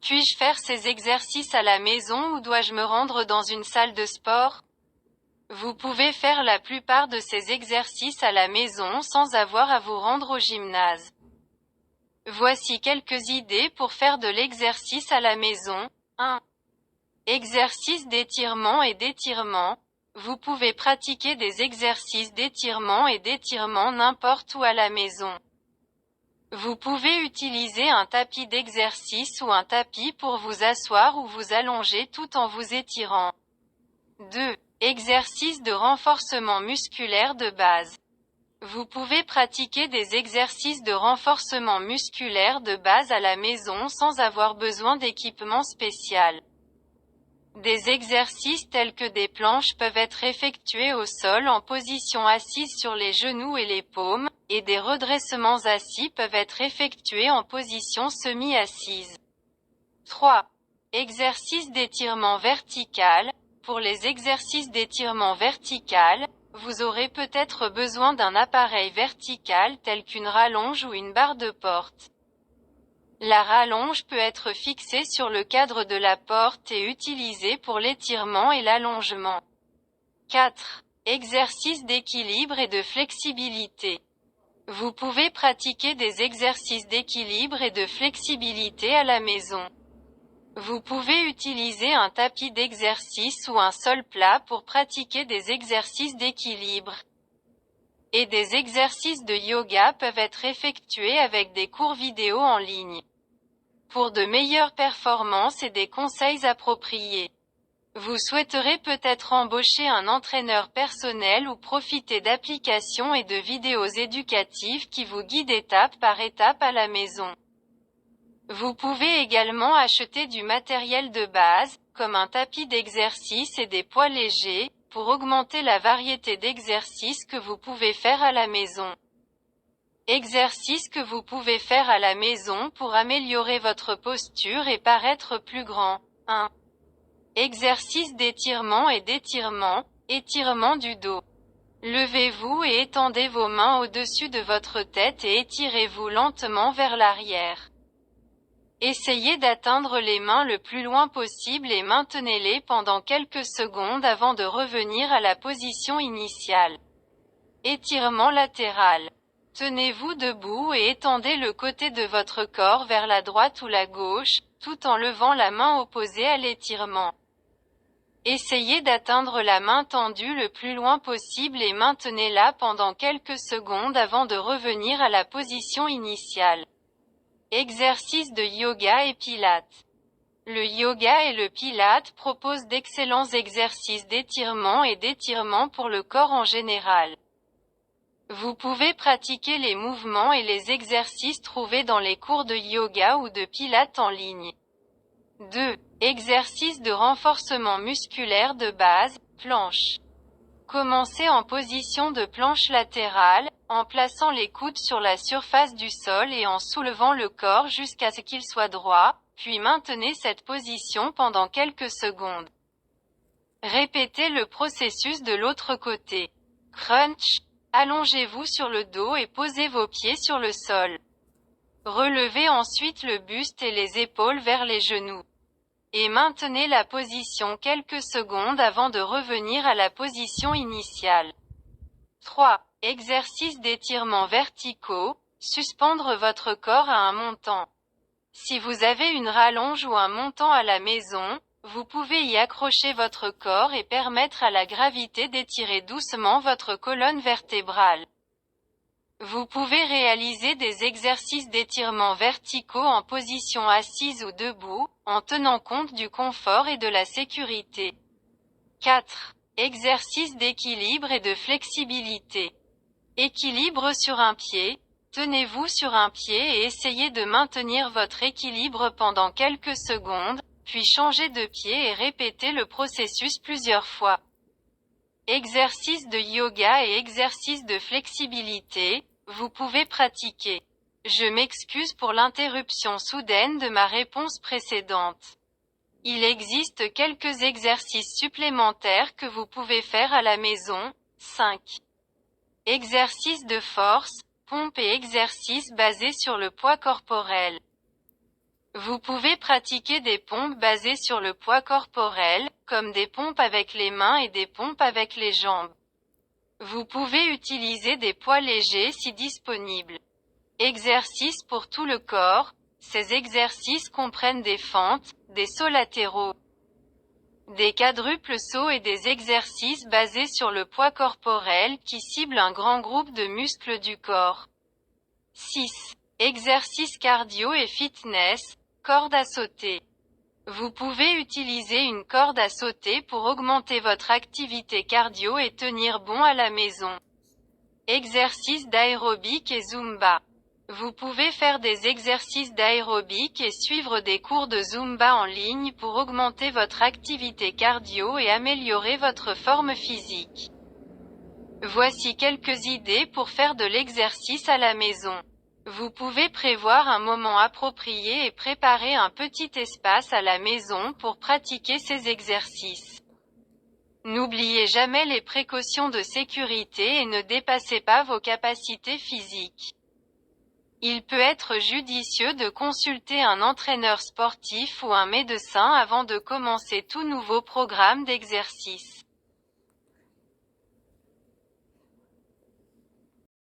Puis-je faire ces exercices à la maison ou dois-je me rendre dans une salle de sport? Vous pouvez faire la plupart de ces exercices à la maison sans avoir à vous rendre au gymnase. Voici quelques idées pour faire de l'exercice à la maison. 1. Exercice d'étirement et d'étirement. Vous pouvez pratiquer des exercices d'étirement et d'étirement n'importe où à la maison. Vous pouvez utiliser un tapis d'exercice ou un tapis pour vous asseoir ou vous allonger tout en vous étirant. 2. Exercice de renforcement musculaire de base. Vous pouvez pratiquer des exercices de renforcement musculaire de base à la maison sans avoir besoin d'équipement spécial. Des exercices tels que des planches peuvent être effectués au sol en position assise sur les genoux et les paumes, et des redressements assis peuvent être effectués en position semi-assise. 3. Exercice d'étirement vertical. Pour les exercices d'étirement vertical, vous aurez peut-être besoin d'un appareil vertical tel qu'une rallonge ou une barre de porte. La rallonge peut être fixée sur le cadre de la porte et utilisée pour l'étirement et l'allongement. 4. Exercice d'équilibre et de flexibilité. Vous pouvez pratiquer des exercices d'équilibre et de flexibilité à la maison. Vous pouvez utiliser un tapis d'exercice ou un sol plat pour pratiquer des exercices d'équilibre. Et des exercices de yoga peuvent être effectués avec des cours vidéo en ligne. Pour de meilleures performances et des conseils appropriés. Vous souhaiterez peut-être embaucher un entraîneur personnel ou profiter d'applications et de vidéos éducatives qui vous guident étape par étape à la maison. Vous pouvez également acheter du matériel de base, comme un tapis d'exercice et des poids légers, pour augmenter la variété d'exercices que vous pouvez faire à la maison. Exercices que vous pouvez faire à la maison pour améliorer votre posture et paraître plus grand. 1. Exercice d'étirement et d'étirement, étirement du dos. Levez-vous et étendez vos mains au-dessus de votre tête et étirez-vous lentement vers l'arrière. Essayez d'atteindre les mains le plus loin possible et maintenez-les pendant quelques secondes avant de revenir à la position initiale. Étirement latéral. Tenez-vous debout et étendez le côté de votre corps vers la droite ou la gauche, tout en levant la main opposée à l'étirement. Essayez d'atteindre la main tendue le plus loin possible et maintenez-la pendant quelques secondes avant de revenir à la position initiale. Exercice de yoga et pilates. Le yoga et le pilate proposent d'excellents exercices d'étirement et d'étirement pour le corps en général. Vous pouvez pratiquer les mouvements et les exercices trouvés dans les cours de yoga ou de pilates en ligne. 2. Exercice de renforcement musculaire de base, planche. Commencez en position de planche latérale, en plaçant les coudes sur la surface du sol et en soulevant le corps jusqu'à ce qu'il soit droit, puis maintenez cette position pendant quelques secondes. Répétez le processus de l'autre côté. Crunch. Allongez-vous sur le dos et posez vos pieds sur le sol. Relevez ensuite le buste et les épaules vers les genoux. Et maintenez la position quelques secondes avant de revenir à la position initiale. 3. Exercice d'étirement verticaux. Suspendre votre corps à un montant. Si vous avez une rallonge ou un montant à la maison, vous pouvez y accrocher votre corps et permettre à la gravité d'étirer doucement votre colonne vertébrale. Vous pouvez réaliser des exercices d'étirement verticaux en position assise ou debout, en tenant compte du confort et de la sécurité. 4. Exercice d'équilibre et de flexibilité. Équilibre sur un pied. Tenez-vous sur un pied et essayez de maintenir votre équilibre pendant quelques secondes, puis changez de pied et répétez le processus plusieurs fois. Exercice de yoga et exercice de flexibilité, vous pouvez pratiquer. Je m'excuse pour l'interruption soudaine de ma réponse précédente. Il existe quelques exercices supplémentaires que vous pouvez faire à la maison. 5. Exercice de force, pompe et exercice basés sur le poids corporel. Vous pouvez pratiquer des pompes basées sur le poids corporel, comme des pompes avec les mains et des pompes avec les jambes. Vous pouvez utiliser des poids légers si disponible. Exercices pour tout le corps. Ces exercices comprennent des fentes, des sauts latéraux, des quadruples sauts et des exercices basés sur le poids corporel qui ciblent un grand groupe de muscles du corps. 6. Exercices cardio et fitness. Corde à sauter. Vous pouvez utiliser une corde à sauter pour augmenter votre activité cardio et tenir bon à la maison. Exercices d'aérobic et Zumba. Vous pouvez faire des exercices d'aérobic et suivre des cours de Zumba en ligne pour augmenter votre activité cardio et améliorer votre forme physique. Voici quelques idées pour faire de l'exercice à la maison. Vous pouvez prévoir un moment approprié et préparer un petit espace à la maison pour pratiquer ces exercices. N'oubliez jamais les précautions de sécurité et ne dépassez pas vos capacités physiques. Il peut être judicieux de consulter un entraîneur sportif ou un médecin avant de commencer tout nouveau programme d'exercice.